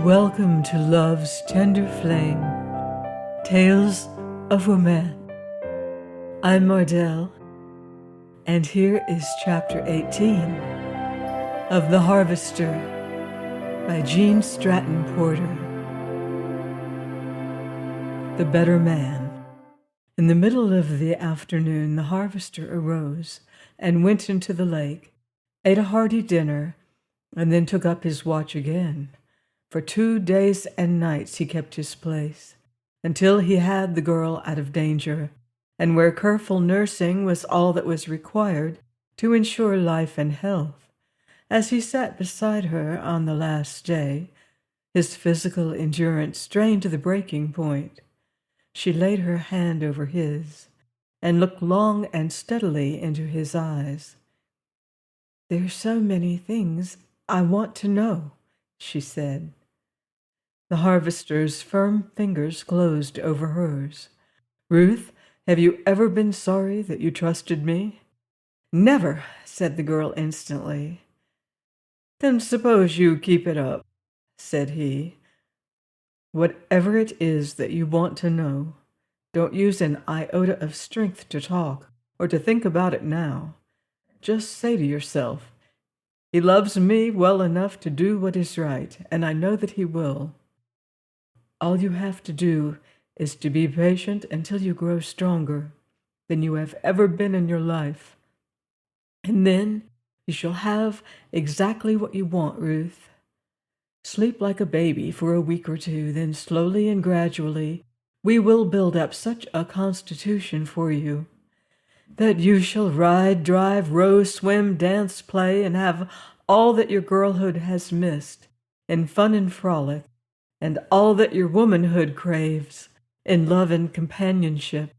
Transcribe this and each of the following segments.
Welcome to Love's Tender Flame, Tales of Romance. I'm Mardell, and here is Chapter 18 of The Harvester by Jean Stratton Porter. The Better Man. In the middle of the afternoon, the harvester arose and went into the lake, ate a hearty dinner, and then took up his watch again. For 2 days and nights he kept his place, until he had the girl out of danger, and where careful nursing was all that was required to ensure life and health. As he sat beside her on the last day, his physical endurance strained to the breaking point. She laid her hand over his, and looked long and steadily into his eyes. "There's so many things I want to know," she said. The harvester's firm fingers closed over hers. "Ruth, have you ever been sorry that you trusted me?" "Never," said the girl instantly. "Then suppose you keep it up," said he. "Whatever it is that you want to know, don't use an iota of strength to talk or to think about it now. Just say to yourself, 'He loves me well enough to do what is right, and I know that he will.' All you have to do is to be patient until you grow stronger than you have ever been in your life. And then you shall have exactly what you want, Ruth. Sleep like a baby for a week or two, then slowly and gradually we will build up such a constitution for you that you shall ride, drive, row, swim, dance, play, and have all that your girlhood has missed in fun and frolic, and all that your womanhood craves in love and companionship.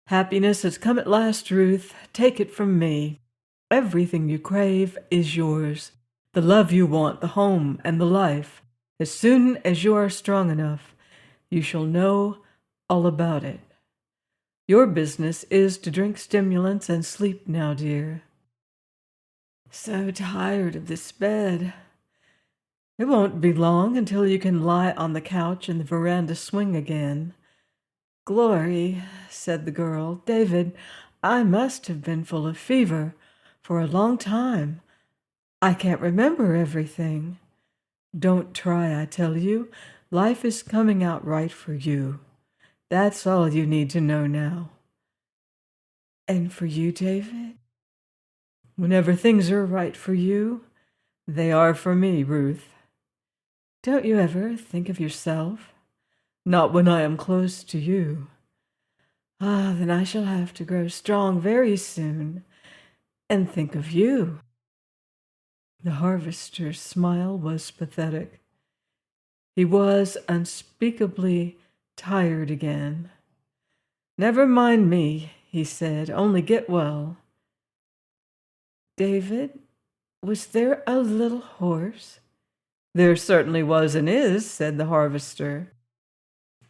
Happiness has come at last, Ruth. Take it from me. Everything you crave is yours. The love you want, the home, and the life. As soon as you are strong enough, you shall know all about it. Your business is to drink stimulants and sleep now, dear." "So tired of this bed." "It won't be long until you can lie on the couch in the veranda swing again." "Glory," said the girl. "David, I must have been full of fever for a long time. I can't remember everything." "Don't try, I tell you. Life is coming out right for you. That's all you need to know now." "And for you, David?" "Whenever things are right for you, they are for me, Ruth." "Don't you ever think of yourself?" "Not when I am close to you." "Ah, then I shall have to grow strong very soon and think of you." The harvester's smile was pathetic. He was unspeakably tired again. "Never mind me," he said, "only get well." "David, was there a little horse?" "There certainly was and is," said the harvester.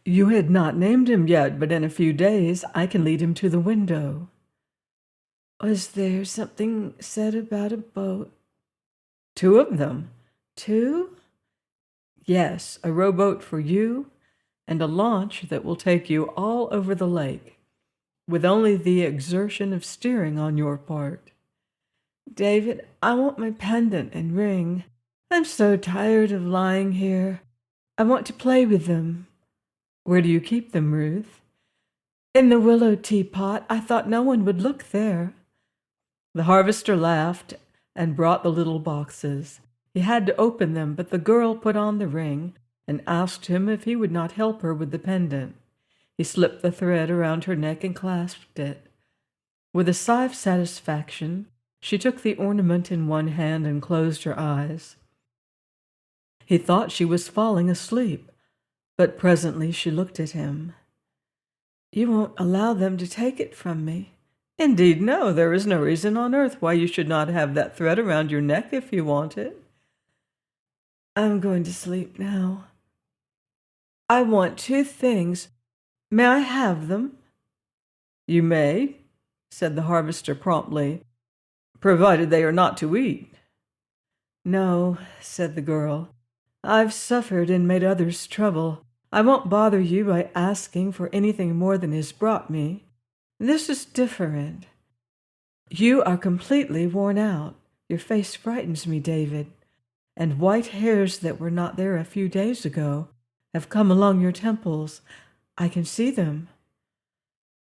"You had not named him yet, but in a few days I can lead him to the window." "Was there something said about a boat?" "2 of them." "2?" "Yes, a rowboat for you, and a launch that will take you all over the lake, with only the exertion of steering on your part." "David, I want my pendant and ring. I'm so tired of lying here. I want to play with them." "Where do you keep them, Ruth?" "In the willow teapot. I thought no one would look there." The harvester laughed and brought the little boxes. He had to open them, but the girl put on the ring and asked him if he would not help her with the pendant. He slipped the thread around her neck and clasped it. With a sigh of satisfaction, she took the ornament in one hand and closed her eyes. He thought she was falling asleep, but presently she looked at him. "You won't allow them to take it from me?" "Indeed, no. There is no reason on earth why you should not have that thread around your neck if you want it." "I'm going to sleep now. I want 2 things. May I have them?" "You may," said the harvester promptly, "provided they are not to eat." "No," said the girl. I've suffered and made others trouble. I won't bother you by asking for anything more than is brought me. This is different. You are completely worn out. Your face frightens me, David, and white hairs that were not there a few days ago have come along your temples. I can see them.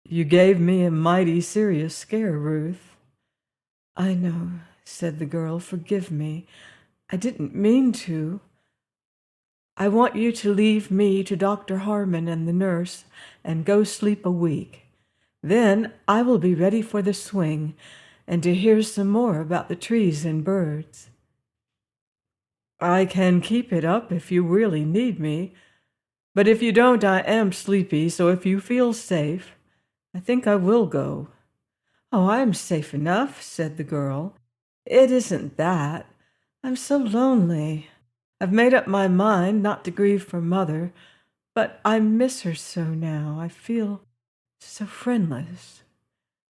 You gave me a mighty serious scare, Ruth. I know, said the girl. Forgive me. I didn't mean to. I want you to leave me to Dr. Harmon and the nurse and go sleep a week. Then I will be ready for the swing and to hear some more about the trees and birds. I can keep it up if you really need me, but if you don't, I am sleepy, so if you feel safe, I think I will go. Oh, I'm safe enough, said the girl. It isn't that. I'm so lonely. I've made up my mind not to grieve for Mother, but I miss her so now. I feel so friendless.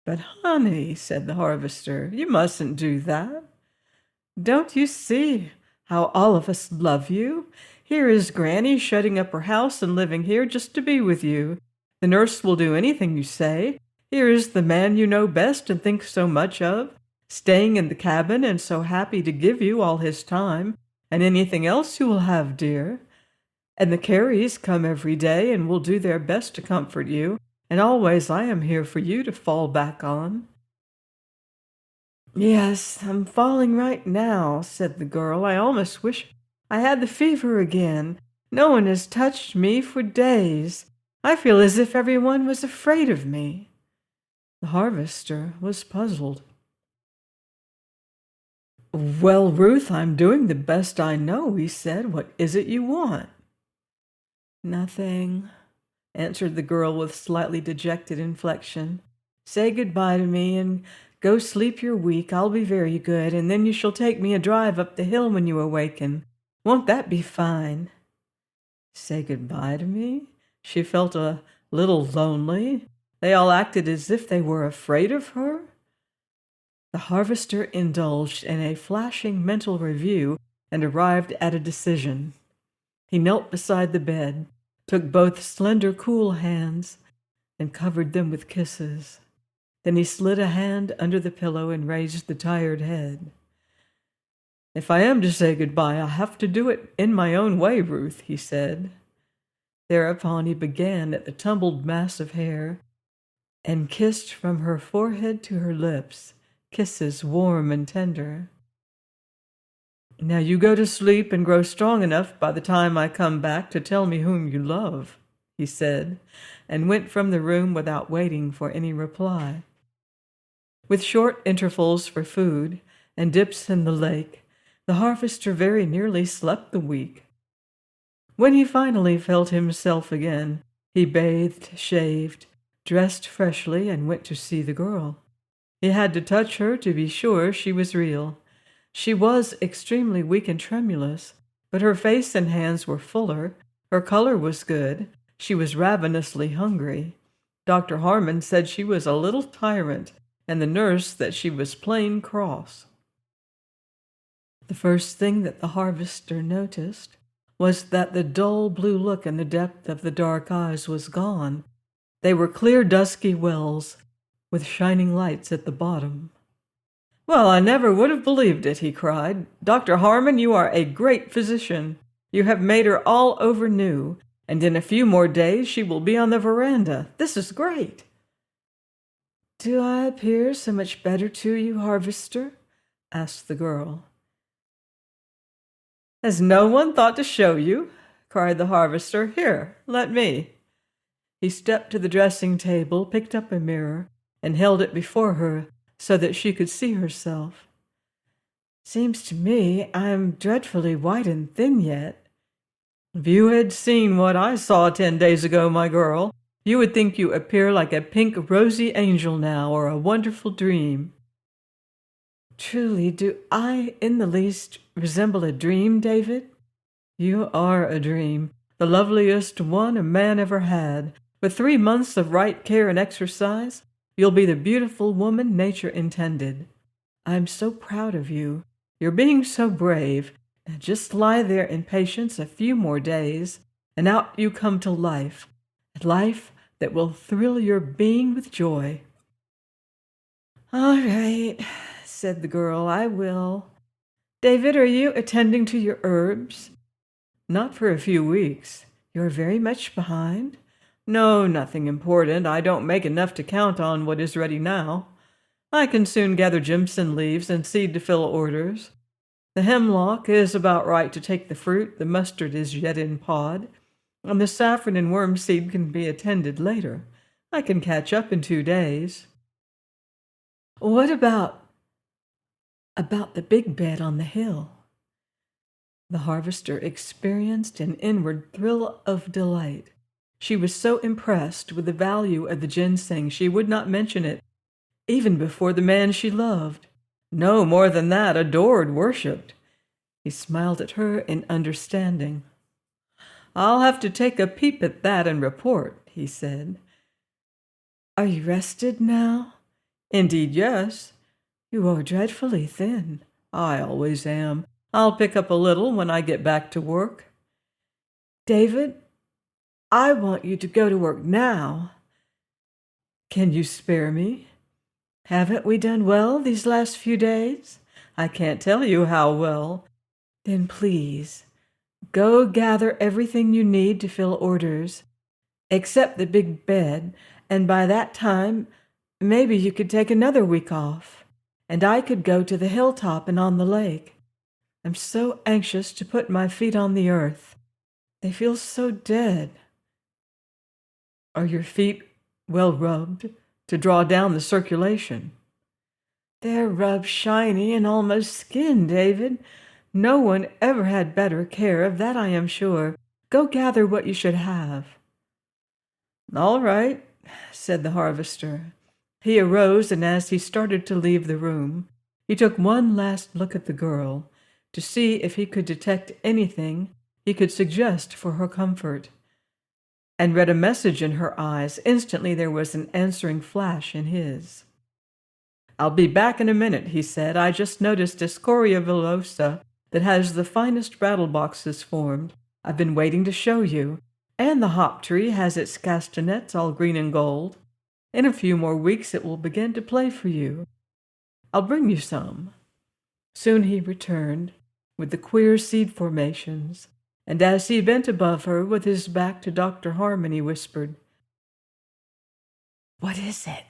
But honey, said the harvester, you mustn't do that. Don't you see how all of us love you? Here is Granny shutting up her house and living here just to be with you. The nurse will do anything you say. Here is the man you know best and think so much of, staying in the cabin and so happy to give you all his time and anything else you will have, dear. And the Careys come every day and will do their best to comfort you, and always I am here for you to fall back on. Yes, I'm falling right now, said the girl. I almost wish I had the fever again. No one has touched me for days. I feel as if everyone was afraid of me. The harvester was puzzled. Well, Ruth, I'm doing the best I know, he said. What is it you want? Nothing, answered the girl with slightly dejected inflection. Say goodbye to me and go sleep your week. I'll be very good, and then you shall take me a drive up the hill when you awaken. Won't that be fine? Say goodbye to me? She felt a little lonely. They all acted as if they were afraid of her. The harvester indulged in a flashing mental review and arrived at a decision. He knelt beside the bed, took both slender, cool hands, and covered them with kisses. Then he slid a hand under the pillow and raised the tired head. If I am to say goodbye, I'll have to do it in my own way, Ruth, he said. Thereupon he began at the tumbled mass of hair and kissed from her forehead to her lips, kisses warm and tender. Now you go to sleep and grow strong enough by the time I come back to tell me whom you love, he said, and went from the room without waiting for any reply. With short intervals for food and dips in the lake, the harvester very nearly slept the week. When he finally felt himself again, he bathed, shaved, dressed freshly, and went to see the girl. He had to touch her to be sure she was real. She was extremely weak and tremulous, but her face and hands were fuller, her color was good, she was ravenously hungry. Dr. Harmon said she was a little tyrant, and the nurse that she was plain cross. The first thing that the harvester noticed was that the dull blue look in the depth of the dark eyes was gone. They were clear, dusky wells with shining lights at the bottom. Well, I never would have believed it, he cried. Dr. Harmon, you are a great physician. You have made her all over new, and in a few more days she will be on the veranda. This is great. Do I appear so much better to you, harvester? Asked the girl. Has no one thought to show you? Cried the harvester. Here, let me. He stepped to the dressing table, picked up a mirror, and held it before her so that she could see herself. Seems to me I'm dreadfully white and thin yet. If you had seen what I saw 10 days ago, my girl, you would think you appear like a pink rosy angel now, or a wonderful dream. Truly, do I in the least resemble a dream, David? You are a dream, the loveliest one a man ever had. With 3 months of right care and exercise, you'll be the beautiful woman nature intended. I'm so proud of you. You're being so brave. Now just lie there in patience a few more days, and out you come to life, a life that will thrill your being with joy." "All right," said the girl, "I will. David, are you attending to your herbs?" "Not for a few weeks. You're very much behind?" "No, nothing important. I don't make enough to count on what is ready now. I can soon gather Jimson leaves and seed to fill orders. The hemlock is about right to take the fruit, the mustard is yet in pod, and the saffron and worm seed can be attended later. I can catch up in 2 days." "What about the big bed on the hill?" The harvester experienced an inward thrill of delight. She was so impressed with the value of the ginseng she would not mention it, even before the man she loved. No, more than that, adored, worshipped. He smiled at her in understanding. "I'll have to take a peep at that and report," he said. "Are you rested now?" "Indeed, yes." "You are dreadfully thin." "I always am. I'll pick up a little when I get back to work." "David, I want you to go to work now." "Can you spare me?" "Haven't we done well these last few days?" "I can't tell you how well." "Then please, go gather everything you need to fill orders, except the big bed, and by that time, maybe you could take another week off, and I could go to the hilltop and on the lake. I'm so anxious to put my feet on the earth. They feel so dead." "Are your feet well rubbed to draw down the circulation?" "They're rubbed shiny and almost skinned, David. No one ever had better care of that, I am sure. Go gather what you should have." "All right," said the harvester. He arose, and as he started to leave the room, he took one last look at the girl to see if he could detect anything he could suggest for her comfort, and read a message in her eyes. Instantly there was an answering flash in his. "I'll be back in a minute," he said. "I just noticed a scoria villosa that has the finest rattle boxes formed. I've been waiting to show you. And the hop tree has its castanets all green and gold. In a few more weeks it will begin to play for you. I'll bring you some." Soon he returned with the queer seed formations, and as he bent above her with his back to Dr. Harmon, he whispered, "What is it?"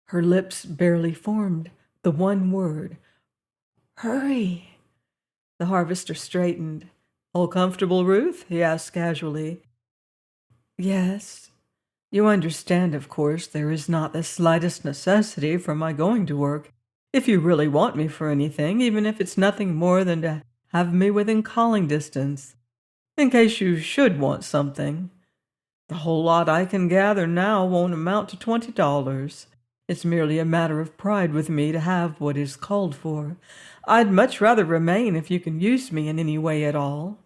Her lips barely formed the one word. "Hurry." The harvester straightened. "All comfortable, Ruth?" he asked casually. "Yes. You understand, of course, there is not the slightest necessity for my going to work. If you really want me for anything, even if it's nothing more than to have me within calling distance, in case you should want something. The whole lot I can gather now won't amount to $20. It's merely a matter of pride with me to have what is called for. I'd much rather remain if you can use me in any way at all."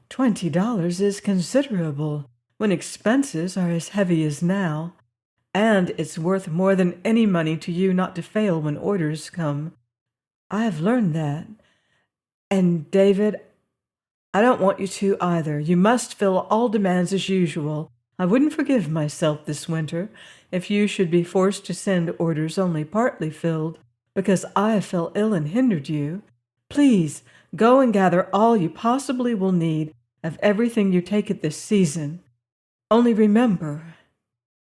$20 is considerable when expenses are as heavy as now, and it's worth more than any money to you not to fail when orders come. I have learned that. And, David, I don't want you to either. You must fill all demands as usual. I wouldn't forgive myself this winter if you should be forced to send orders only partly filled because I fell ill and hindered you. Please, go and gather all you possibly will need of everything you take at this season. Only remember,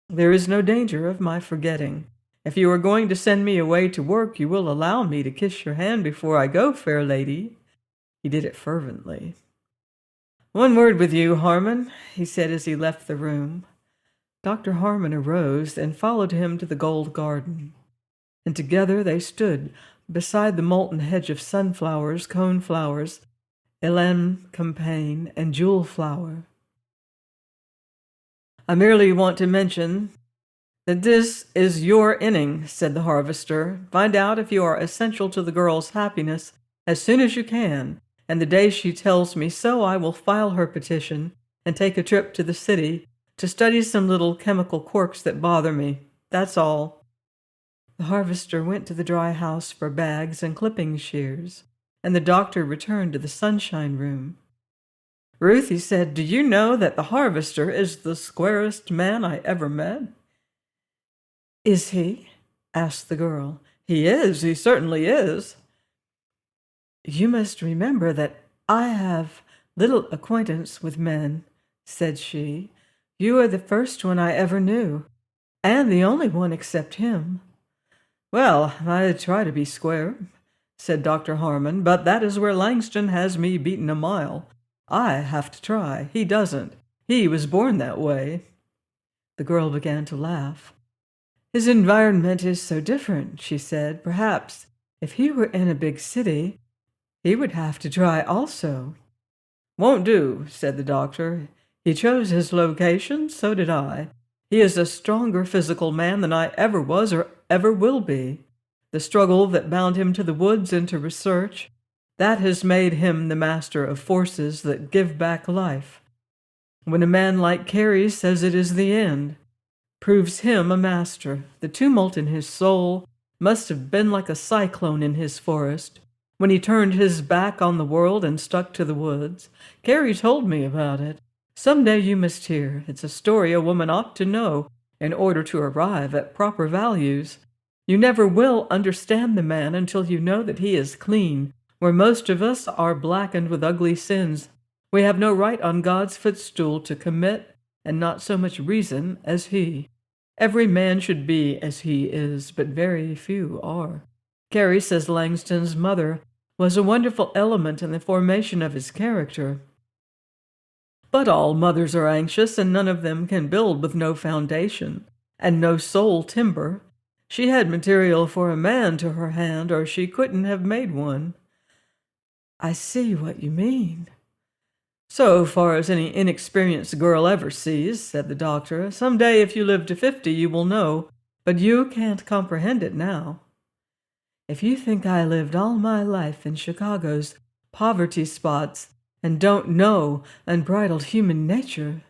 there is no danger of my forgetting. If you are going to send me away to work, you will allow me to kiss your hand before I go, fair lady." He did it fervently. "One word with you, Harmon," he said as he left the room. Dr. Harmon arose and followed him to the gold garden, and together they stood beside the molten hedge of sunflowers, coneflowers, Elaine campagne, and jewel flower. "I merely want to mention that this is your inning," said the harvester. "Find out if you are essential to the girl's happiness as soon as you can, and the day she tells me so I will file her petition and take a trip to the city to study some little chemical quirks that bother me. That's all." The harvester went to the dry house for bags and clipping shears, and the doctor returned to the sunshine room. "Ruth," he said, "do you know that the harvester is the squarest man I ever met?" "Is he?" asked the girl. "He is. He certainly is." "You must remember that I have little acquaintance with men," said she. "You are the first one I ever knew, and the only one except him." "Well, I try to be square," said Dr. Harmon, "but that is where Langston has me beaten a mile. I have to try. He doesn't. He was born that way." The girl began to laugh. "His environment is so different," she said. "Perhaps if he were in a big city, he would have to try also." "Won't do," said the doctor. "He chose his location, so did I. He is a stronger physical man than I ever was or ever will be. The struggle that bound him to the woods and to research, that has made him the master of forces that give back life. When a man like Carey says it is the end, proves him a master. The tumult in his soul must have been like a cyclone in his forest, when he turned his back on the world and stuck to the woods. Carey told me about it. Some day you must hear. It's a story a woman ought to know in order to arrive at proper values. You never will understand the man until you know that he is clean, where most of us are blackened with ugly sins. We have no right on God's footstool to commit, and not so much reason as he. Every man should be as he is, but very few are. Carey says Langston's mother was a wonderful element in the formation of his character. But all mothers are anxious, and none of them can build with no foundation, and no soul timber. She had material for a man to her hand, or she couldn't have made one." "I see what you mean." "So far as any inexperienced girl ever sees," said the doctor. "Some day, if you live to 50, you will know, but you can't comprehend it now." "If you think I lived all my life in Chicago's poverty spots and don't know unbridled human nature—"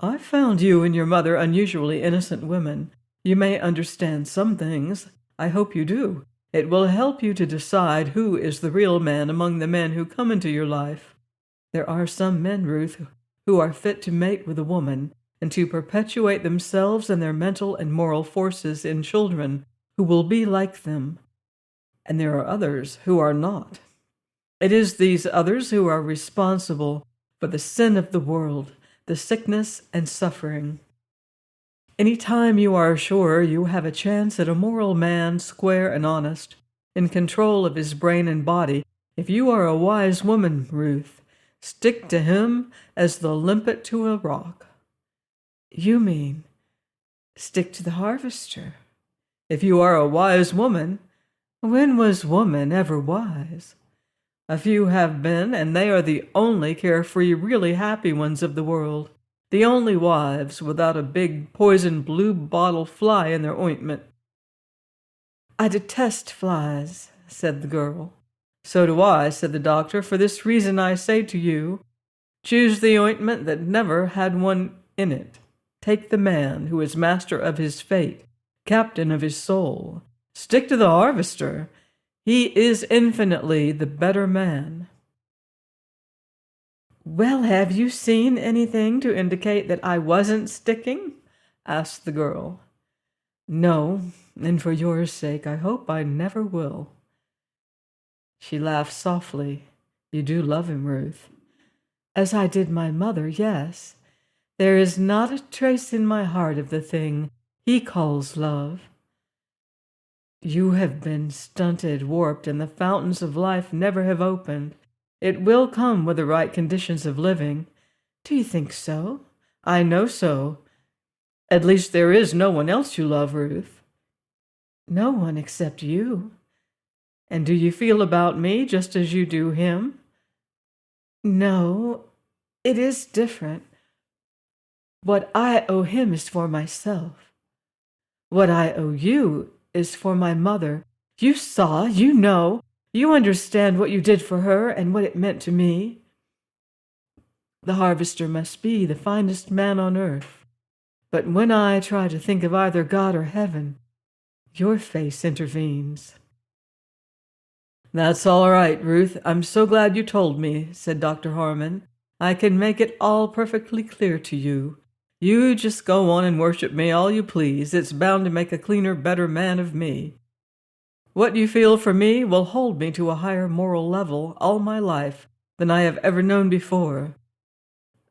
"I found you and your mother unusually innocent women. You may understand some things. I hope you do. It will help you to decide who is the real man among the men who come into your life. There are some men, Ruth, who are fit to mate with a woman and to perpetuate themselves and their mental and moral forces in children who will be like them. And there are others who are not. It is these others who are responsible for the sin of the world, the sickness and suffering. Any time you are sure you have a chance at a moral man, square and honest, in control of his brain and body, if you are a wise woman, Ruth, stick to him as the limpet to a rock." "You mean, stick to the harvester?" "If you are a wise woman." "When was woman ever wise?" "A few have been, and they are the only carefree, really happy ones of the world. The only wives without a big poison blue bottle fly in their ointment." "I detest flies," said the girl. "So do I," said the doctor. "For this reason I say to you, choose the ointment that never had one in it. Take the man who is master of his fate, captain of his soul. Stick to the harvester. He is infinitely the better man." "Well, have you seen anything to indicate that I wasn't sticking?" asked the girl. "No, and for your sake I hope I never will." She laughed softly. "You do love him, Ruth." "As I did my mother, yes. There is not a trace in my heart of the thing he calls love." "You have been stunted, warped, and the fountains of life never have opened. It will come with the right conditions of living." "Do you think so?" "I know so. At least there is no one else you love, Ruth." "No one except you." "And do you feel about me just as you do him?" "No, it is different. What I owe him is for myself. What I owe you is for my mother. You saw, you know, you understand what you did for her and what it meant to me. The harvester must be the finest man on earth. But when I try to think of either God or heaven, your face intervenes." That's all right, Ruth. I'm so glad you told me, said Dr. Harmon. I can make it all perfectly clear to you. You just go on and worship me all you please. It's bound to make a cleaner, better man of me. What you feel for me will hold me to a higher moral level all my life than I have ever known before.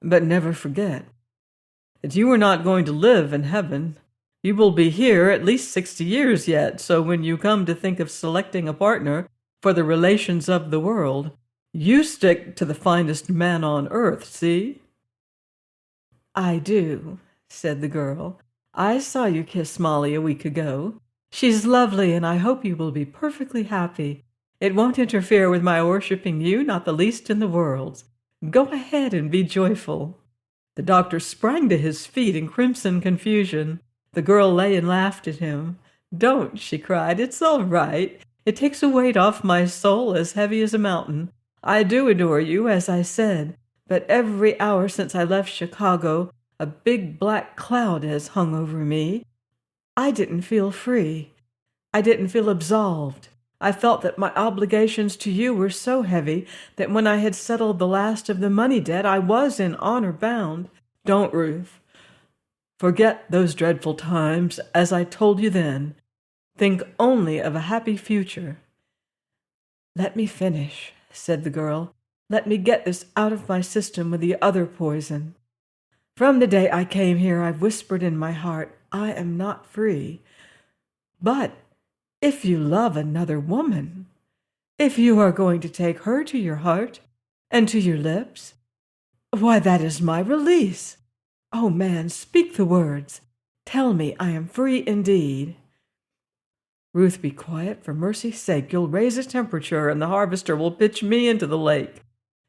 But never forget that you are not going to live in heaven. You will be here at least 60 years yet, so when you come to think of selecting a partner for the relations of the world, you stick to the finest man on earth, see? I do, said the girl. I saw you kiss Molly a week ago. She's lovely, and I hope you will be perfectly happy. It won't interfere with my worshipping you, not the least in the world. Go ahead and be joyful. The doctor sprang to his feet in crimson confusion. The girl lay and laughed at him. Don't, she cried. It's all right. It takes a weight off my soul as heavy as a mountain. I do adore you, as I said, but every hour since I left Chicago, a big black cloud has hung over me. I didn't feel free. I didn't feel absolved. I felt that my obligations to you were so heavy that when I had settled the last of the money debt, I was in honor bound. Don't, Ruth. Forget those dreadful times, as I told you then. Think only of a happy future. Let me finish, said the girl. Let me get this out of my system with the other poison. From the day I came here, I've whispered in my heart, I am not free. But if you love another woman, if you are going to take her to your heart and to your lips, why, that is my release. Oh, man, speak the words. Tell me I am free indeed. Ruth, be quiet, for mercy's sake. You'll raise the temperature, and the harvester will pitch me into the lake.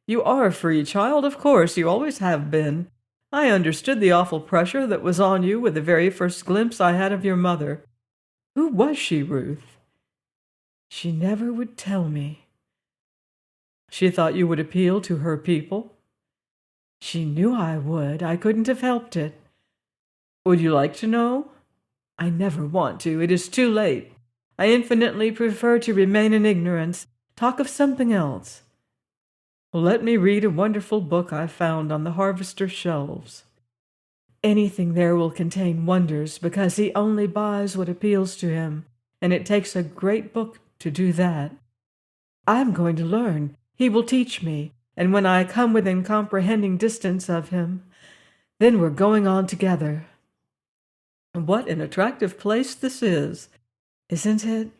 You are free, child, of course. You always have been. I understood the awful pressure that was on you with the very first glimpse I had of your mother. Who was she, Ruth? She never would tell me. She thought you would appeal to her people? She knew I would. I couldn't have helped it. Would you like to know? I never want to. It is too late. I infinitely prefer to remain in ignorance. Talk of something else. Well, let me read a wonderful book I found on the harvester's shelves. Anything there will contain wonders, because he only buys what appeals to him, and it takes a great book to do that. I'm going to learn. He will teach me, and when I come within comprehending distance of him, then we're going on together. What an attractive place this is, isn't it?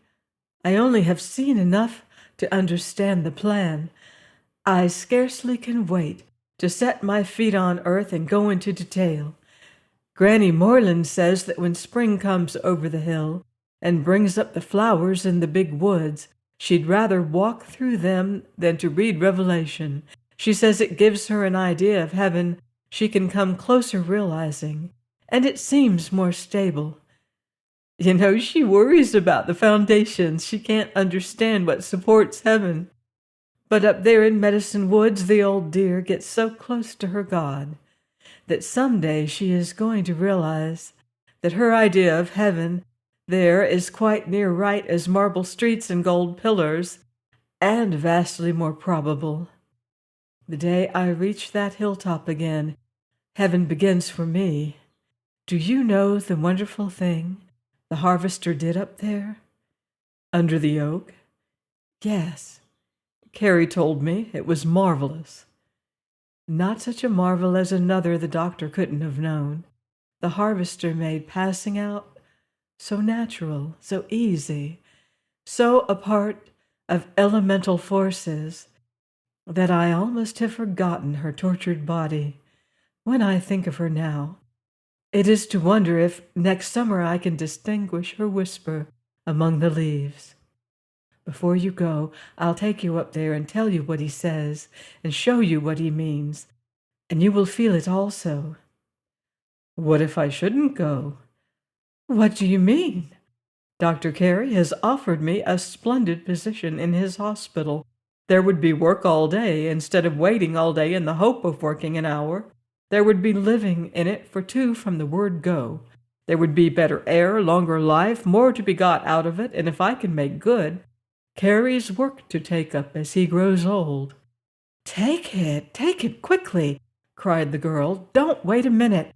I only have seen enough to understand the plan. I scarcely can wait to set my feet on earth and go into detail. Granny Moreland says that when spring comes over the hill and brings up the flowers in the big woods, she'd rather walk through them than to read Revelation. She says it gives her an idea of heaven she can come closer realizing, and it seems more stable. You know, she worries about the foundations. She can't understand what supports heaven. But up there in Medicine Woods, the old dear gets so close to her God that someday she is going to realize that her idea of heaven there is quite near right as marble streets and gold pillars, and vastly more probable. The day I reach that hilltop again, heaven begins for me. Do you know the wonderful thing the harvester did up there? Under the oak? Yes. Carrie told me it was marvelous. Not such a marvel as another the doctor couldn't have known. The harvester made passing out so natural, so easy, so a part of elemental forces that I almost have forgotten her tortured body. When I think of her now, it is to wonder if next summer I can distinguish her whisper among the leaves. Before you go, I'll take you up there and tell you what he says and show you what he means, and you will feel it also. What if I shouldn't go? What do you mean? Dr. Carey has offered me a splendid position in his hospital. There would be work all day instead of waiting all day in the hope of working an hour. There would be living in it for two from the word go. There would be better air, longer life, more to be got out of it, and if I can make good, Carrie's work to take up as he grows old. Take it quickly, cried the girl. Don't wait a minute.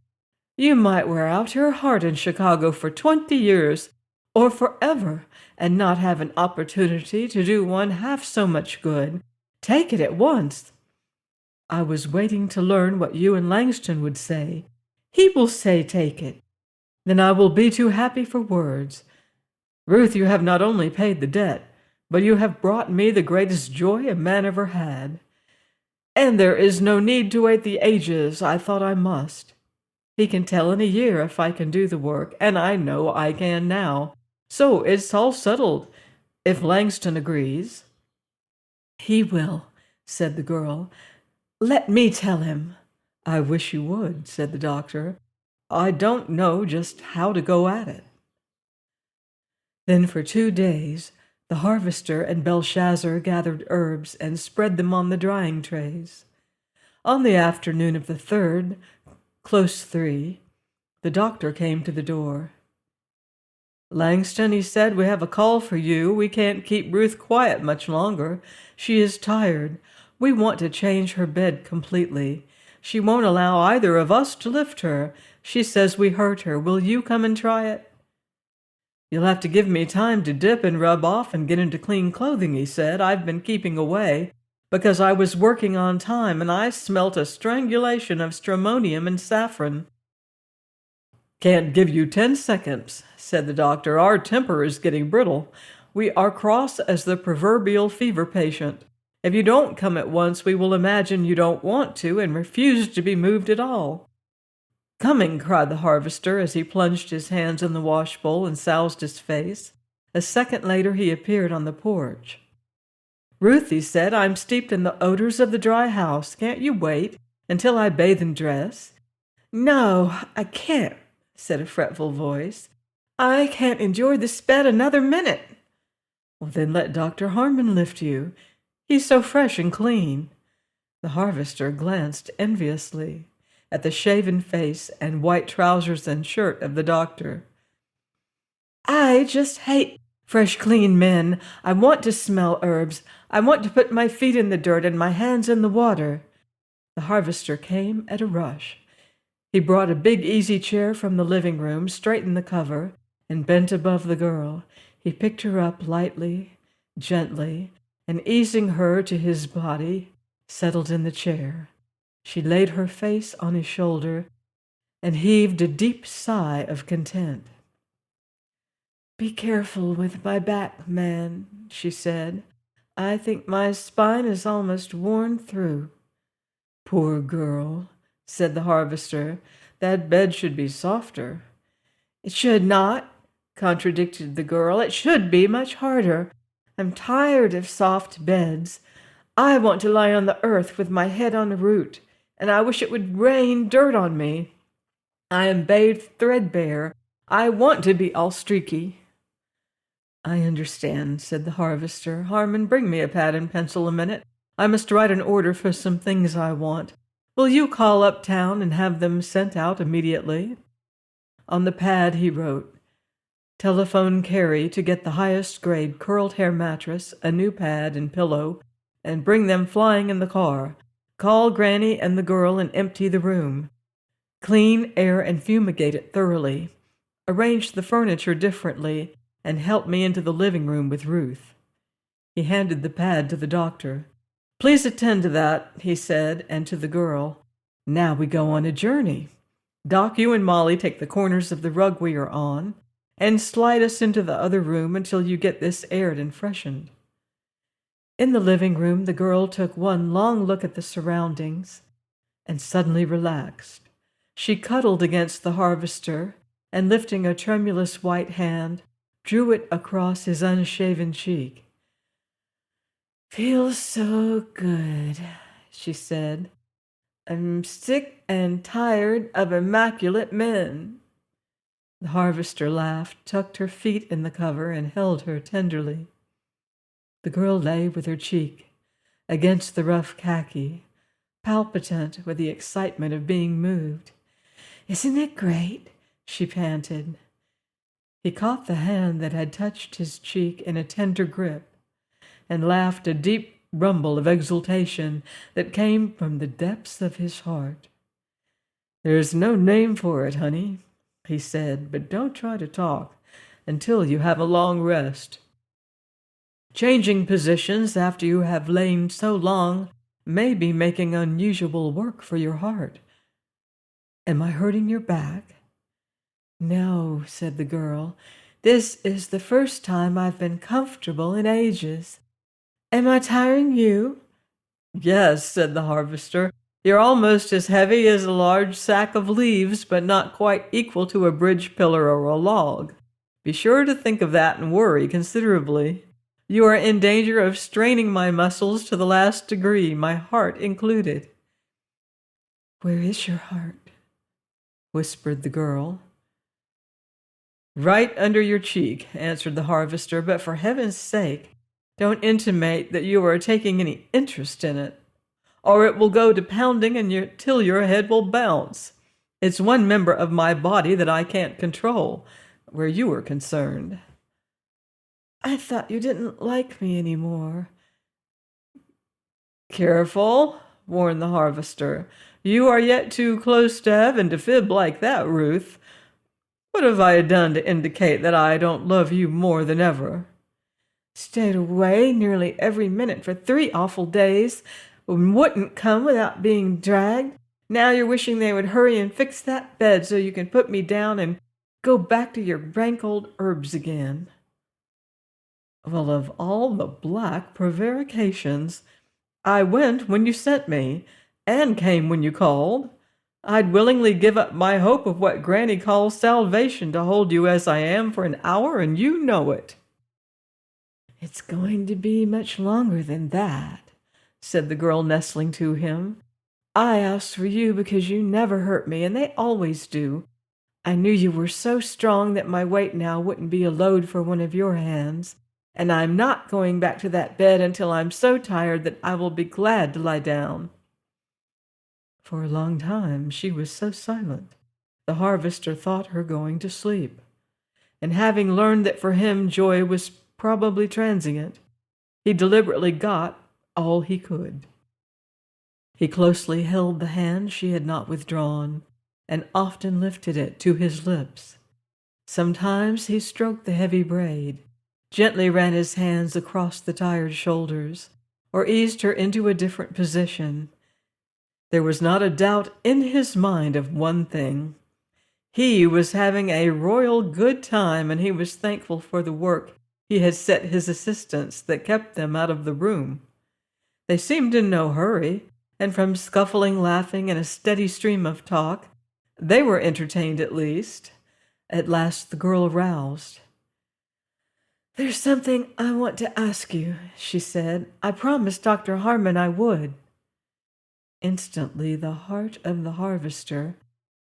You might wear out your heart in Chicago for 20 years, or forever, and not have an opportunity to do one half so much good. Take it at once. I was waiting to learn what you and Langston would say. He will say take it. Then I will be too happy for words. Ruth, you have not only paid the debt, but you have brought me the greatest joy a man ever had. And there is no need to wait the ages I thought I must. He can tell in a year if I can do the work, and I know I can now. So it's all settled, if Langston agrees. He will, said the girl. Let me tell him. I wish you would, said the doctor. I don't know just how to go at it. Then for 2 days, the harvester and Belshazzar gathered herbs and spread them on the drying trays. On the afternoon of the 3rd, close 3, the doctor came to the door. Langston, he said, we have a call for you. We can't keep Ruth quiet much longer. She is tired. We want to change her bed completely. She won't allow either of us to lift her. She says we hurt her. Will you come and try it? You'll have to give me time to dip and rub off and get into clean clothing, he said. I've been keeping away because I was working on time, and I smelt a strangulation of stramonium and saffron. Can't give you 10 seconds, said the doctor. Our temper is getting brittle. We are cross as the proverbial fever patient. If you don't come at once, we will imagine you don't want to and refuse to be moved at all. Coming, cried the harvester as he plunged his hands in the washbowl and soused his face. A second later he appeared on the porch. Ruth, he said, I'm steeped in the odors of the dry house. Can't you wait until I bathe and dress? No, I can't, said a fretful voice. I can't endure this bed another minute. Well, then let Dr. Harmon lift you. He's so fresh and clean. The harvester glanced enviously at the shaven face and white trousers and shirt of the doctor. I just hate fresh, clean men. I want to smell herbs. I want to put my feet in the dirt and my hands in the water. The harvester came at a rush. He brought a big easy chair from the living room, straightened the cover, and bent above the girl. He picked her up lightly, gently, and easing her to his body, settled in the chair. She laid her face on his shoulder and heaved a deep sigh of content. Be careful with my back, man, she said. I think my spine is almost worn through. Poor girl, said the harvester. That bed should be softer. It should not, contradicted the girl. It should be much harder. I'm tired of soft beds. I want to lie on the earth with my head on a root, and I wish it would rain dirt on me. I am bathed threadbare. I want to be all streaky. I understand, said the harvester. Harmon, bring me a pad and pencil a minute. I must write an order for some things I want. Will you call uptown and have them sent out immediately? On the pad he wrote, Telephone Carrie to get the highest grade curled hair mattress, a new pad and pillow, and bring them flying in the car. Call Granny and the girl and empty the room. Clean, air, and fumigate it thoroughly. Arrange the furniture differently, and help me into the living room with Ruth. He handed the pad to the doctor. Please attend to that, he said, and to the girl. Now we go on a journey. Doc, you and Molly take the corners of the rug we are on, and slide us into the other room until you get this aired and freshened. In the living room, the girl took one long look at the surroundings and suddenly relaxed. She cuddled against the harvester and, lifting a tremulous white hand, drew it across his unshaven cheek. Feels so good, she said. I'm sick and tired of immaculate men. The harvester laughed, tucked her feet in the cover, and held her tenderly. The girl lay with her cheek against the rough khaki, palpitant with the excitement of being moved. Isn't it great? She panted. He caught the hand that had touched his cheek in a tender grip. and laughed a deep rumble of exultation that came from the depths of his heart. "There's no name for it, honey," he said, "but don't try to talk until you have a long rest. Changing positions after you have lain so long may be making unusual work for your heart. Am I hurting your back?" "No," said the girl. "This is the first time I've been comfortable in ages. Am I tiring you?" "Yes," said the harvester. "You're almost as heavy as a large sack of leaves, but not quite equal to a bridge pillar or a log. Be sure to think of that and worry considerably. You are in danger of straining my muscles to the last degree, my heart included." "Where is your heart?" whispered the girl. "Right under your cheek," answered the harvester, "but for heaven's sake, don't intimate that you are taking any interest in it, or it will go to pounding till your head will bounce. It's one member of my body that I can't control, where you are concerned." "I thought you didn't like me anymore." "Careful," warned the harvester. "You are yet too close to heaven to fib like that, Ruth. What have I done to indicate that I don't love you more than ever?" "Stayed away nearly every minute for 3 awful days, and wouldn't come without being dragged. Now you're wishing they would hurry and fix that bed so you can put me down and go back to your rank old herbs again." "Well, of all the black prevarications, I went when you sent me, and came when you called. I'd willingly give up my hope of what Granny calls salvation to hold you as I am for an hour, and you know it." "It's going to be much longer than that," said the girl, nestling to him. "I asked for you because you never hurt me, and they always do. I knew you were so strong that my weight now wouldn't be a load for one of your hands. And I'm not going back to that bed until I'm so tired that I will be glad to lie down." For a long time she was so silent, the harvester thought her going to sleep. And having learned that for him joy was probably transient, he deliberately got all he could. He closely held the hand she had not withdrawn, and often lifted it to his lips. Sometimes he stroked the heavy braid, gently ran his hands across the tired shoulders, or eased her into a different position. There was not a doubt in his mind of one thing. He was having a royal good time, and he was thankful for the work he had set his assistants that kept them out of the room. They seemed in no hurry, and from scuffling laughing and a steady stream of talk, they were entertained at least. At last the girl roused. "There's something I want to ask you," she said. "I promised Dr. Harmon I would." Instantly the heart of the harvester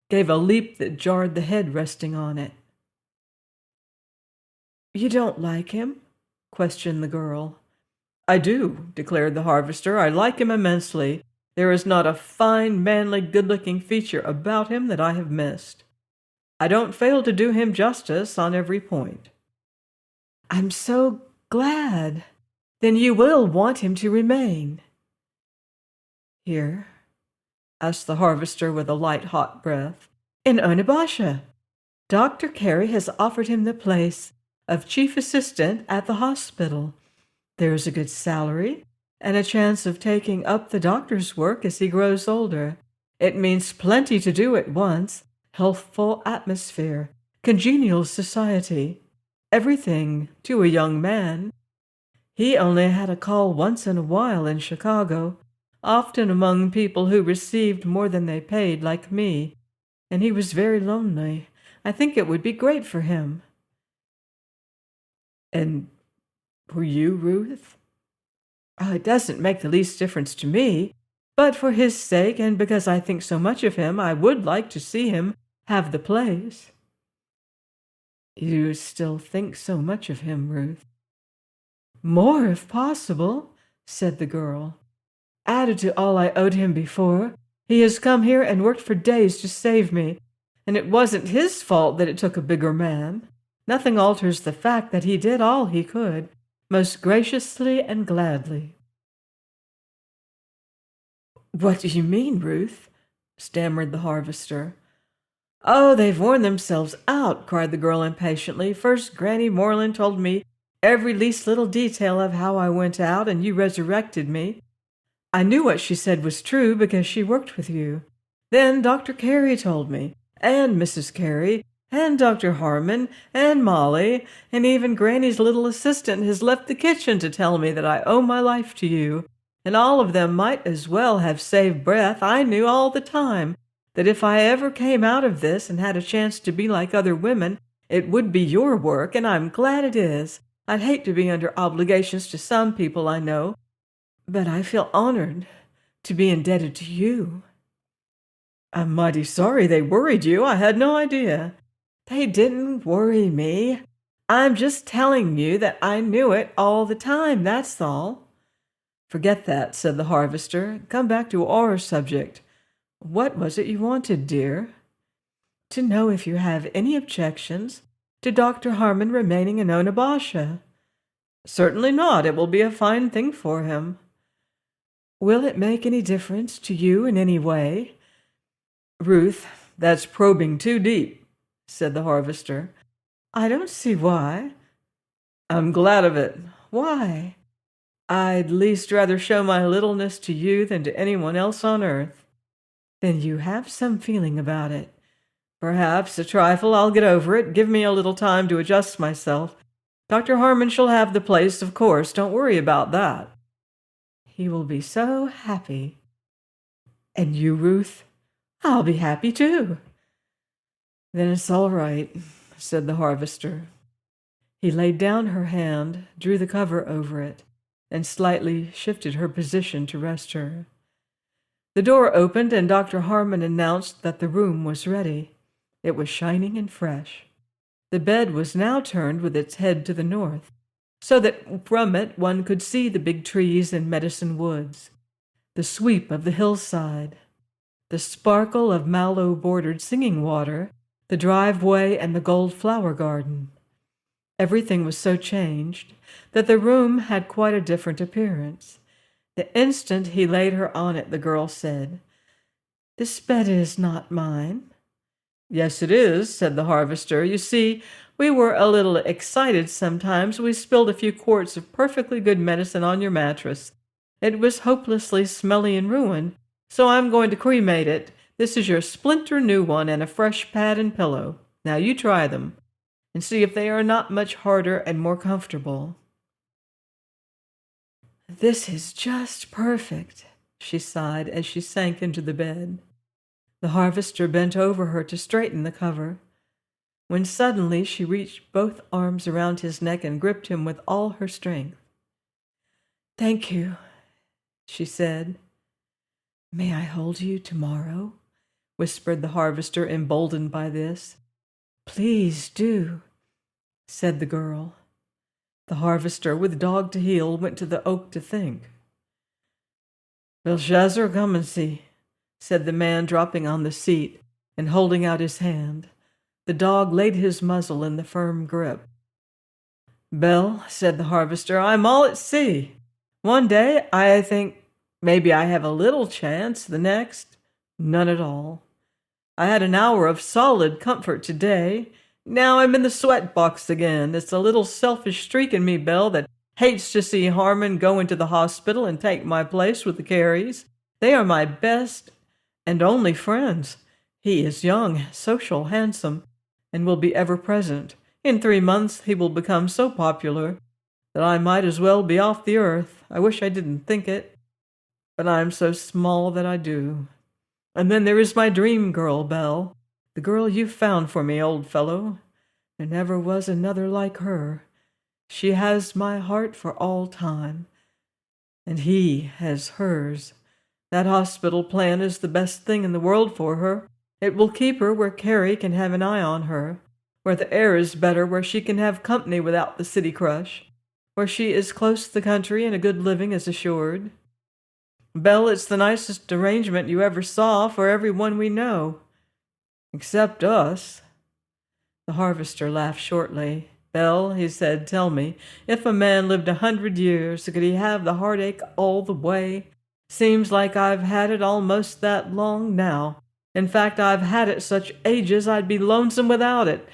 gave a leap that jarred the head resting on it. "You don't like him?" questioned the girl. "I do," declared the harvester. "I like him immensely. There is not a fine, manly, good-looking feature about him that I have missed. I don't fail to do him justice on every point." "I'm so glad. Then you will want him to remain." "Here?" asked the harvester with a light, hot breath. "In Onabasha. Dr. Carey has offered him the place of chief assistant at the hospital. There is a good salary and a chance of taking up the doctor's work as he grows older. It means plenty to do at once, healthful atmosphere, congenial society, everything to a young man. He only had a call once in a while in Chicago, often among people who received more than they paid, like me, and he was very lonely. I think it would be great for him." "And for you, Ruth?" "Oh, it doesn't make the least difference to me, but for his sake, and because I think so much of him, I would like to see him have the place." "You still think so much of him, Ruth?" "More, if possible," said the girl. "Added to all I owed him before, he has come here and worked for days to save me, and it wasn't his fault that it took a bigger man. Nothing alters the fact that he did all he could, most graciously and gladly. What do you mean, Ruth? Stammered the harvester. Oh, they've worn themselves out, cried the girl impatiently. First, Granny Moreland told me every least little detail of how I went out, and you resurrected me. I knew what she said was true because she worked with you. Then Dr. Carey told me, and Mrs. Carey, and Dr. Harmon, and Molly, and even Granny's little assistant has left the kitchen to tell me that I owe my life to you. And all of them might as well have saved breath. I knew all the time that if I ever came out of this and had a chance to be like other women, it would be your work, and I'm glad it is. I'd hate to be under obligations to some people I know, but I feel honored to be indebted to you. I'm mighty sorry they worried you. I had no idea. They didn't worry me. I'm just telling you that I knew it all the time, that's all. Forget that, said the harvester. Come back to our subject. What was it you wanted, dear? To know if you have any objections to Dr. Harmon remaining in Onabasha. Certainly not. It will be a fine thing for him. Will it make any difference to you in any way? Ruth, that's probing too deep, said the harvester. I don't see why. I'm glad of it. Why? I'd least rather show my littleness to you than to anyone else on earth. Then you have some feeling about it. Perhaps a trifle. I'll get over it. Give me a little time to adjust myself. Dr. Harmon shall have the place, of course. Don't worry about that. He will be so happy. And you, Ruth? I'll be happy too. Then it's all right, said the harvester. He laid down her hand, drew the cover over it, and slightly shifted her position to rest her. The door opened, and Dr. Harmon announced that the room was ready. It was shining and fresh. The bed was now turned with its head to the north, so that from it one could see the big trees and Medicine Woods, the sweep of the hillside, the sparkle of mallow-bordered singing water, the driveway, and the gold flower garden. Everything was so changed that the room had quite a different appearance. The instant he laid her on it, the girl said, "This bed is not mine." "Yes, it is," said the harvester. "You see, we were a little excited sometimes. We spilled a few quarts of perfectly good medicine on your mattress. It was hopelessly smelly and ruined, so I'm going to cremate it. This is your splinter new one and a fresh pad and pillow. Now you try them, and see if they are not much harder and more comfortable." "This is just perfect," she sighed as she sank into the bed. The harvester bent over her to straighten the cover, when suddenly she reached both arms around his neck and gripped him with all her strength. "Thank you," she said. "May I hold you tomorrow?" whispered the harvester, emboldened by this. "Please do," said the girl. The harvester, with dog to heel, went to the oak to think. "Belshazzar, come and see," said the man, dropping on the seat and holding out his hand. The dog laid his muzzle in the firm grip. "Bell," said the harvester, "I'm all at sea. One day I think maybe I have a little chance, the next, none at all. I had an hour of solid comfort today. Now I'm in the sweat box again. It's a little selfish streak in me, Belle, that hates to see Harmon go into the hospital and take my place with the Careys. They are my best and only friends. He is young, social, handsome, and will be ever present. In 3 months he will become so popular that I might as well be off the earth. I wish I didn't think it, but I'm so small that I do. And then there is my dream girl, Belle, the girl you found for me, old fellow. There never was another like her. She has my heart for all time, and he has hers. That hospital plan is the best thing in the world for her. It will keep her where Carey can have an eye on her, where the air is better, where she can have company without the city crush, where she is close to the country and a good living is assured. Belle, it's the nicest arrangement you ever saw for everyone we know, except us." The harvester laughed shortly. "Belle," he said, "tell me, if a man lived 100 years, could he have the heartache all the way? Seems like I've had it almost that long now. In fact, I've had it such ages I'd be lonesome without it.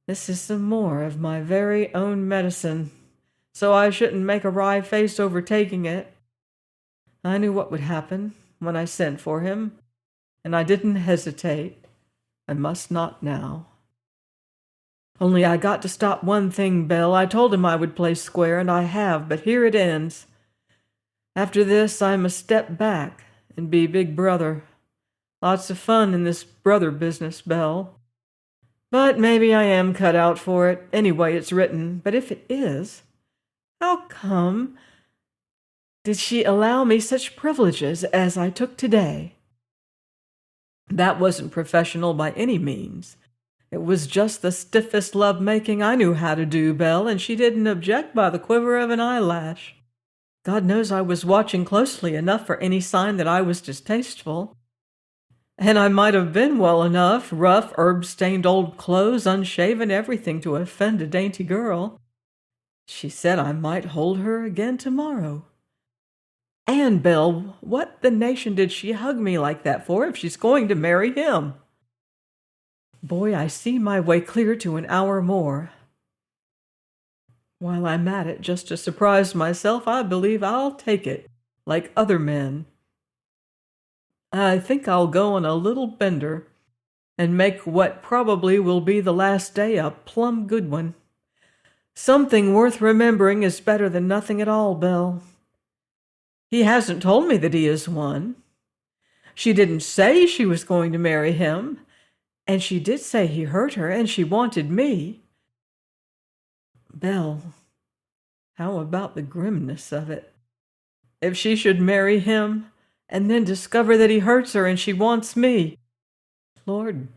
This is some more of my very own medicine, so I shouldn't make a wry face over taking it. I knew what would happen when I sent for him, and I didn't hesitate. I must not now. Only I got to stop one thing, Belle. I told him I would play square, and I have, but here it ends. After this, I must step back and be big brother. Lots of fun in this brother business, Belle. But maybe I am cut out for it. Anyway, it's written. But if it is, how come did she allow me such privileges as I took today? That wasn't professional by any means. It was just the stiffest love-making I knew how to do, Belle, and she didn't object by the quiver of an eyelash. God knows I was watching closely enough for any sign that I was distasteful. And I might have been well enough, rough, herb-stained old clothes, unshaven, everything to offend a dainty girl. She said I might hold her again tomorrow. And, Belle, what the nation did she hug me like that for if she's going to marry him? Boy, I see my way clear to an hour more. While I'm at it, just to surprise myself, I believe I'll take it, like other men. I think I'll go on a little bender and make what probably will be the last day a plumb good one. Something worth remembering is better than nothing at all, Belle. He hasn't told me that he is one. She didn't say she was going to marry him, and she did say he hurt her, and she wanted me. Belle, how about the grimness of it? If she should marry him, and then discover that he hurts her and she wants me. Lord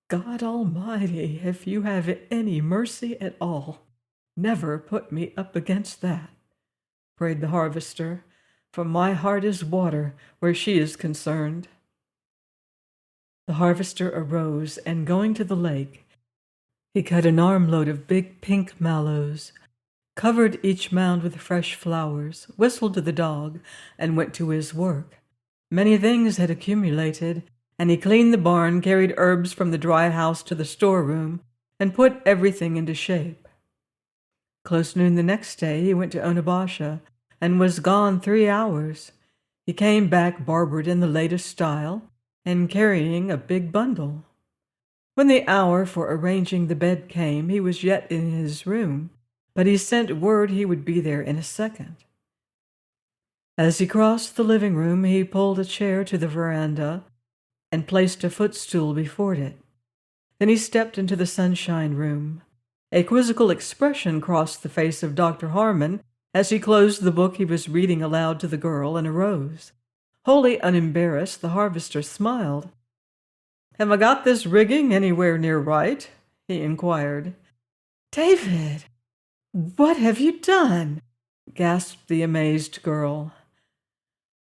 God Almighty, if you have any mercy at all, never put me up against that, prayed the harvester, for my heart is water where she is concerned. The harvester arose, and going to the lake, he cut an armload of big pink mallows, covered each mound with fresh flowers, whistled to the dog, and went to his work. Many things had accumulated, and he cleaned the barn, carried herbs from the dry house to the storeroom, and put everything into shape. Close noon the next day he went to Onabasha, and was gone 3 hours. He came back barbered in the latest style, and carrying a big bundle. When the hour for arranging the bed came, he was yet in his room, but he sent word he would be there in a second. As he crossed the living room, he pulled a chair to the veranda and placed a footstool before it. Then he stepped into the sunshine room. A quizzical expression crossed the face of Dr. Harmon as he closed the book he was reading aloud to the girl and arose. Wholly unembarrassed, the harvester smiled. "Have I got this rigging anywhere near right?" he inquired. "David, what have you done?" gasped the amazed girl.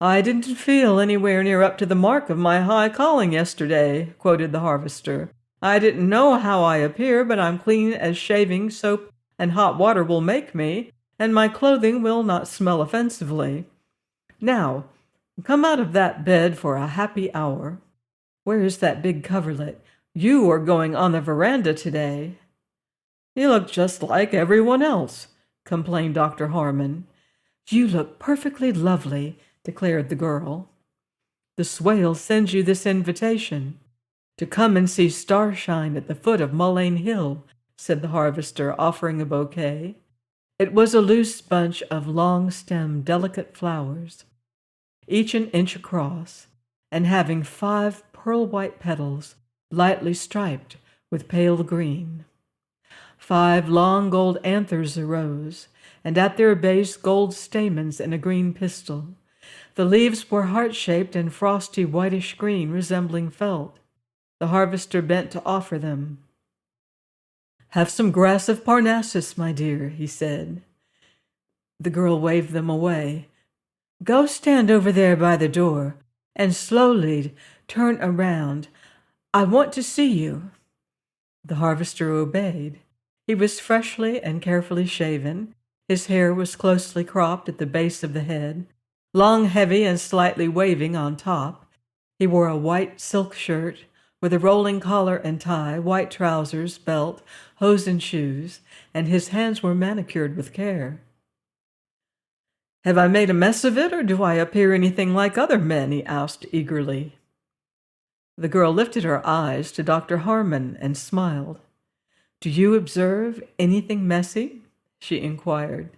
"I didn't feel anywhere near up to the mark of my high calling yesterday," quoted the harvester. "I didn't know how I appear, but I'm clean as shaving soap and hot water will make me, and my clothing will not smell offensively. Now, come out of that bed for a happy hour. Where is that big coverlet? You are going on the veranda today." "You look just like everyone else," complained Dr. Harmon. "You look perfectly lovely," declared the girl. "The swale sends you this invitation to come and see starshine at the foot of Mullein Hill," said the harvester, offering a bouquet. It was a loose bunch of long-stemmed, delicate flowers, each an inch across, and having 5 pearl-white petals, lightly striped with pale green. 5 long gold anthers arose, and at their base gold stamens and a green pistil. The leaves were heart-shaped and frosty whitish green, resembling felt. The harvester bent to offer them. "Have some grass of Parnassus, my dear," he said. The girl waved them away. "Go stand over there by the door, and slowly turn around. I want to see you." The harvester obeyed. He was freshly and carefully shaven. His hair was closely cropped at the base of the head, long, heavy, and slightly waving on top. He wore a white silk shirt with a rolling collar and tie, white trousers, belt, hose, and shoes, and his hands were manicured with care. "Have I made a mess of it, or do I appear anything like other men?" he asked eagerly. The girl lifted her eyes to Dr. Harmon and smiled. "Do you observe anything messy?" she inquired.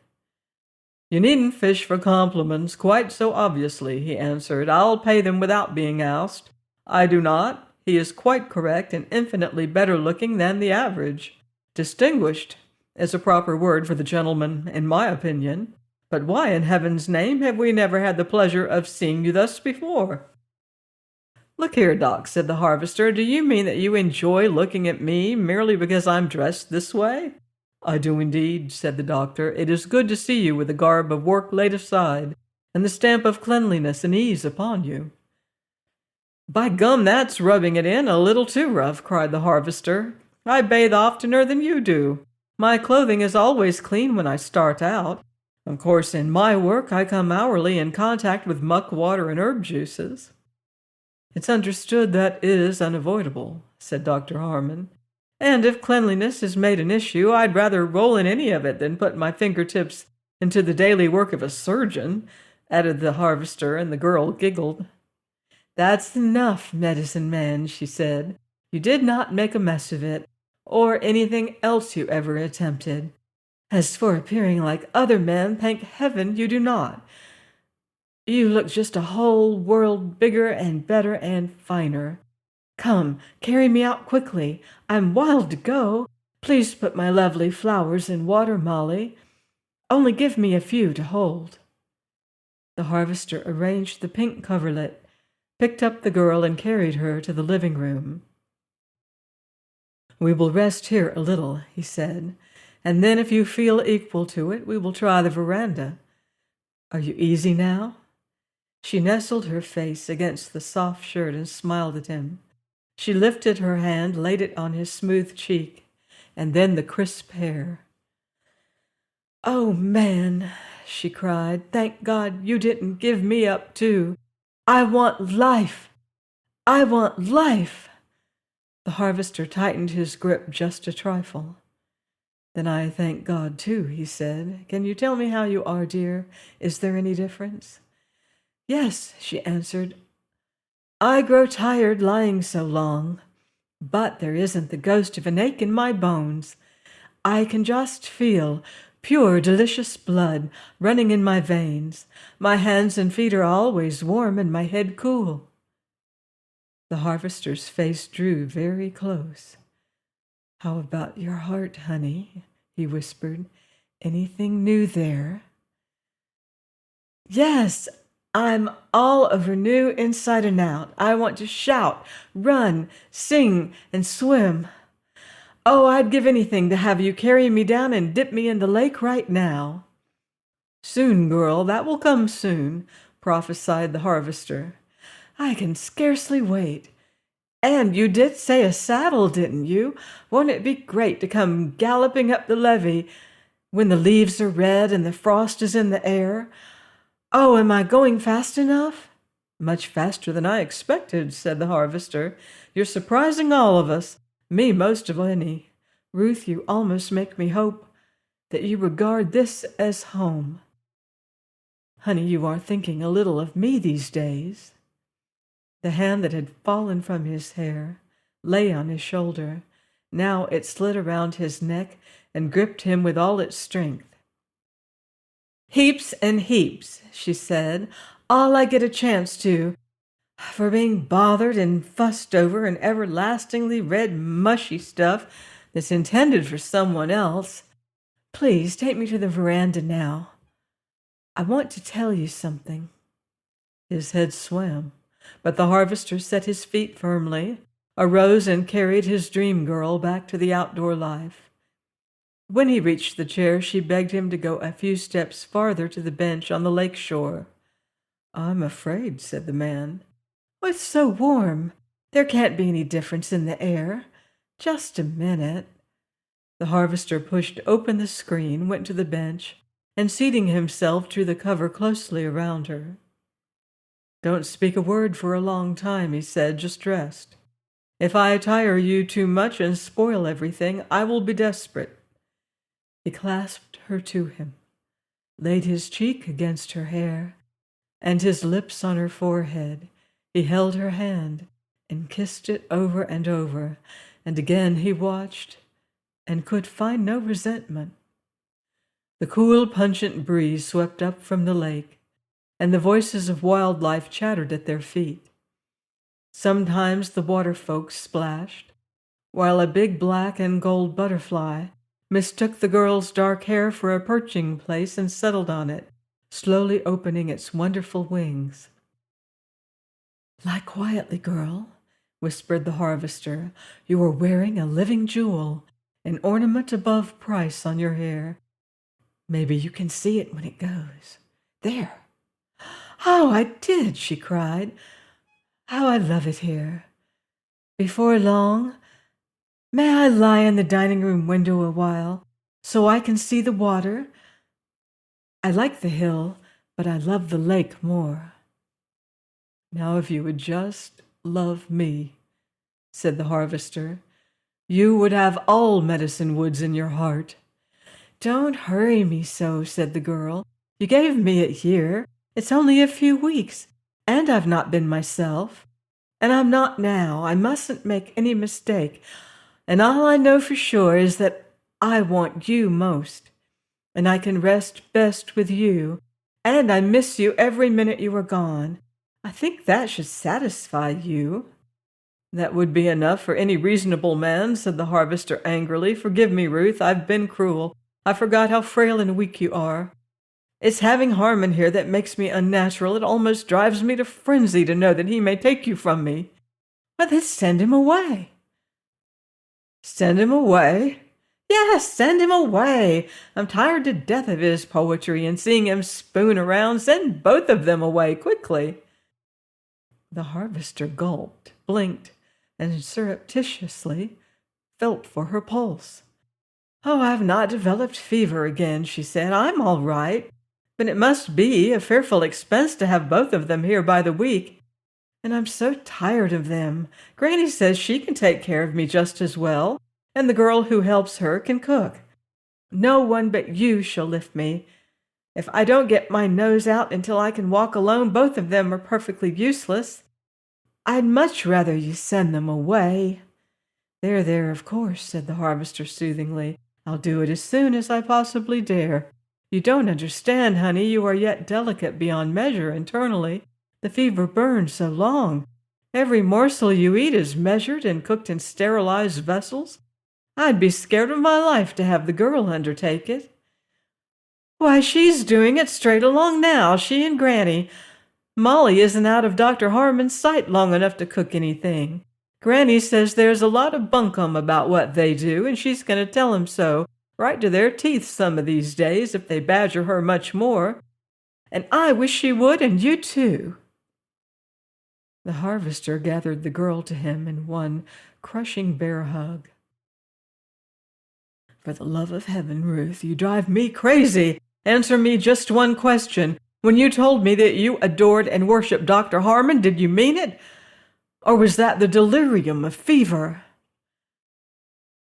"You needn't fish for compliments quite so obviously," he answered. "I'll pay them without being asked. I do not. He is quite correct and infinitely better looking than the average. Distinguished is a proper word for the gentleman, in my opinion. But why in heaven's name have we never had the pleasure of seeing you thus before?" "Look here, Doc," said the harvester, "do you mean that you enjoy looking at me merely because I'm dressed this way?" "I do indeed," said the doctor. "It is good to see you with the garb of work laid aside, and the stamp of cleanliness and ease upon you." "By gum, that's rubbing it in a little too rough," cried the harvester. "I bathe oftener than you do. My clothing is always clean when I start out. Of course, in my work, I come hourly in contact with muck, water, and herb juices." "It's understood that is unavoidable," said Dr. Harmon. "And if cleanliness is made an issue, I'd rather roll in any of it than put my fingertips into the daily work of a surgeon," added the harvester, and the girl giggled. "That's enough, medicine man," she said. "You did not make a mess of it, or anything else you ever attempted. As for appearing like other men, thank heaven you do not. You look just a whole world bigger and better and finer. Come, carry me out quickly. I'm wild to go. Please put my lovely flowers in water, Molly. Only give me a few to hold." The harvester arranged the pink coverlet, picked up the girl, and carried her to the living room. "We will rest here a little," he said, "and then if you feel equal to it, we will try the veranda. Are you easy now?" She nestled her face against the soft shirt and smiled at him. She lifted her hand, laid it on his smooth cheek, and then the crisp hair. "Oh, man," she cried, "thank God you didn't give me up, too. I want life. I want life." The harvester tightened his grip just a trifle. "Then I thank God, too," he said. "Can you tell me how you are, dear? Is there any difference?" "Yes," she answered. "I grow tired lying so long, but there isn't the ghost of an ache in my bones. I can just feel pure, delicious blood running in my veins. My hands and feet are always warm and my head cool." The harvester's face drew very close. "How about your heart, honey?" he whispered. "Anything new there?" "Yes, I'm all over new inside and out. I want to shout, run, sing, and swim. Oh, I'd give anything to have you carry me down and dip me in the lake right now." "Soon, girl, that will come soon," prophesied the harvester. "I can scarcely wait. And you did say a saddle, didn't you? Won't it be great to come galloping up the levee when the leaves are red and the frost is in the air? Oh, am I going fast enough?" "Much faster than I expected," said the harvester. "You're surprising all of us, me most of any. Ruth, you almost make me hope that you regard this as home. Honey, you are thinking a little of me these days." The hand that had fallen from his hair lay on his shoulder. Now it slid around his neck and gripped him with all its strength. "Heaps and heaps," she said. "All I get a chance to, for being bothered and fussed over and everlastingly red mushy stuff that's intended for someone else. Please take me to the veranda now. I want to tell you something." His head swam, but the harvester set his feet firmly, arose, and carried his dream girl back to the outdoor life. When he reached the chair, she begged him to go a few steps farther to the bench on the lake shore. "I'm afraid," said the man. "Oh, it's so warm. There can't be any difference in the air. Just a minute." The harvester pushed open the screen, went to the bench, and seating himself drew the cover closely around her. "Don't speak a word for a long time," he said. "Just rest. If I tire you too much and spoil everything, I will be desperate." He clasped her to him, laid his cheek against her hair, and his lips on her forehead. He held her hand and kissed it over and over, and again he watched and could find no resentment. The cool, pungent breeze swept up from the lake, and the voices of wildlife chattered at their feet. Sometimes the water folks splashed, while a big black and gold butterfly mistook the girl's dark hair for a perching place and settled on it, slowly opening its wonderful wings. "Lie quietly, girl," whispered the harvester. "You are wearing a living jewel, an ornament above price on your hair. Maybe you can see it when it goes. There." "Oh, I did," she cried. "How I love it here. Before long, may I lie in the dining room window a while, so I can see the water? I like the hill, but I love the lake more." "Now if you would just love me," said the harvester, "you would have all Medicine Woods in your heart." "Don't hurry me so," said the girl. "You gave me it here. It's only a few weeks, and I've not been myself. And I'm not now. I mustn't make any mistake. And all I know for sure is that I want you most, and I can rest best with you, and I miss you every minute you are gone. I think that should satisfy you." "That would be enough for any reasonable man," said the harvester angrily. "Forgive me, Ruth. I've been cruel. I forgot how frail and weak you are. It's having Harmon here that makes me unnatural. It almost drives me to frenzy to know that he may take you from me." "Well, then send him away." "Send him away?" "Yes, send him away. I'm tired to death of his poetry and seeing him spoon around. Send both of them away quickly." The harvester gulped, blinked, and surreptitiously felt for her pulse. "Oh, I've not developed fever again," she said. "I'm all right. But it must be a fearful expense to have both of them here by the week. And I'm so tired of them. Granny says she can take care of me just as well, and the girl who helps her can cook. No one but you shall lift me. If I don't get my nose out until I can walk alone, both of them are perfectly useless. I'd much rather you send them away." There, of course," said the harvester soothingly. "I'll do it as soon as I possibly dare. You don't understand, honey. You are yet delicate beyond measure internally. The fever burns so long. Every morsel you eat is measured and cooked in sterilized vessels. I'd be scared of my life to have the girl undertake it." "Why, she's doing it straight along now, she and Granny. Molly isn't out of Dr. Harmon's sight long enough to cook anything. Granny says there's a lot of bunkum about what they do, and she's going to tell 'em so, right to their teeth some of these days, if they badger her much more. And I wish she would, and you too." The harvester gathered the girl to him in one crushing bear hug. "For the love of heaven, Ruth, you drive me crazy. Answer me just one question. When you told me that you adored and worshipped Dr. Harmon, did you mean it? Or was that the delirium of fever?"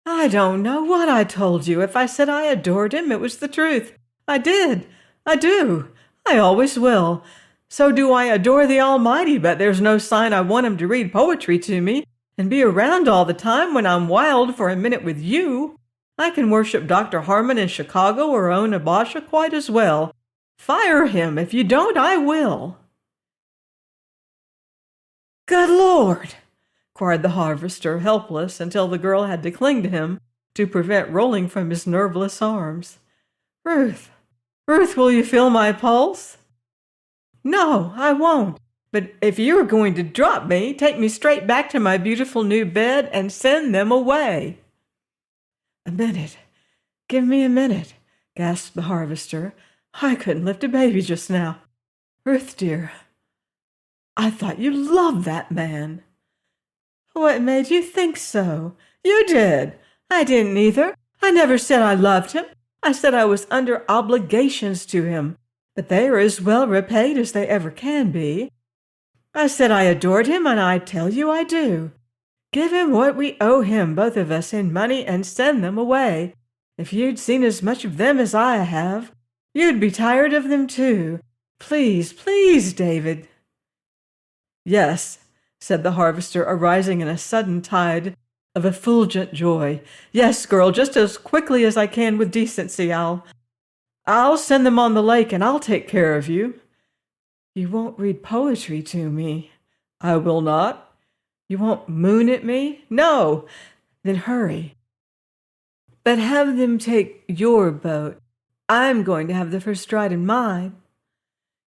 "I don't know what I told you. If I said I adored him, it was the truth. I did. I do. I always will. So do I adore the Almighty, but there's no sign I want him to read poetry to me and be around all the time when I'm wild for a minute with you. I can worship Dr. Harmon in Chicago or own a Basha quite as well. Fire him. If you don't, I will." "Good Lord!" cried the harvester, helpless, until the girl had to cling to him to prevent rolling from his nerveless arms. Ruth, will you feel my pulse?" "No, I won't. But if you're going to drop me, take me straight back to my beautiful new bed and send them away." "A minute. Give me a minute," gasped the harvester. "I couldn't lift a baby just now. Ruth, dear, I thought you loved that man." "What made you think so?" "You did. I didn't either. I never said I loved him. I said I was under obligations to him, but they are as well repaid as they ever can be. I said I adored him, and I tell you I do. Give him what we owe him, both of us, in money, and send them away. If you'd seen as much of them as I have, you'd be tired of them too. Please, please, David." "Yes," said the harvester, arising in a sudden tide of effulgent joy. "Yes, girl, just as quickly as I can with decency. I'll send them on the lake, and I'll take care of you." "You won't read poetry to me?" "I will not." "You won't moon at me?" "No." "Then hurry. But have them take your boat. I'm going to have the first stride in mine."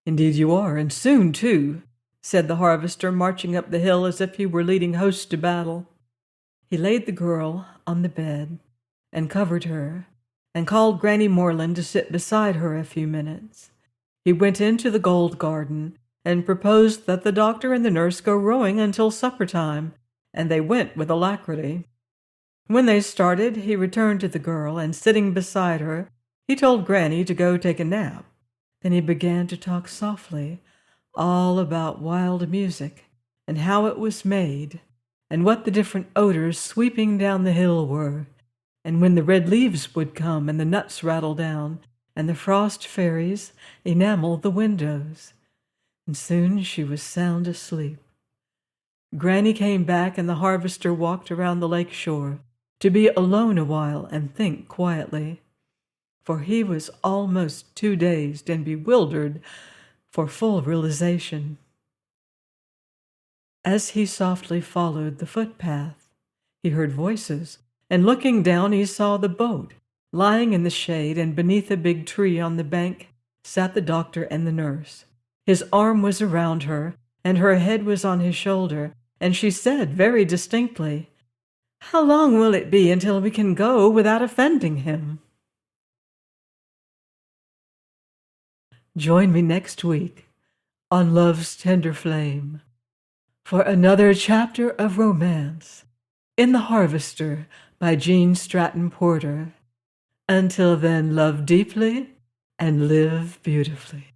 "Indeed you are, and soon too," said the harvester, marching up the hill as if he were leading hosts to battle. He laid the girl on the bed and covered her, and called Granny Moreland to sit beside her a few minutes. He went into the gold garden and proposed that the doctor and the nurse go rowing until supper time, and they went with alacrity. When they started, he returned to the girl, and sitting beside her, he told Granny to go take a nap. Then he began to talk softly, all about wild music, and how it was made, and what the different odors sweeping down the hill were, and when the red leaves would come, and the nuts rattle down, and the frost fairies enamel the windows. And soon she was sound asleep. Granny came back, and the harvester walked around the lake shore to be alone a while and think quietly, for he was almost too dazed and bewildered for full realization. As he softly followed the footpath, he heard voices, and looking down he saw the boat. Lying in the shade and beneath a big tree on the bank sat the doctor and the nurse. His arm was around her, and her head was on his shoulder, and she said very distinctly, "How long will it be until we can go without offending him?" Join me next week on Love's Tender Flame for another chapter of romance in The Harvester by Jean Stratton Porter. Until then, love deeply and live beautifully.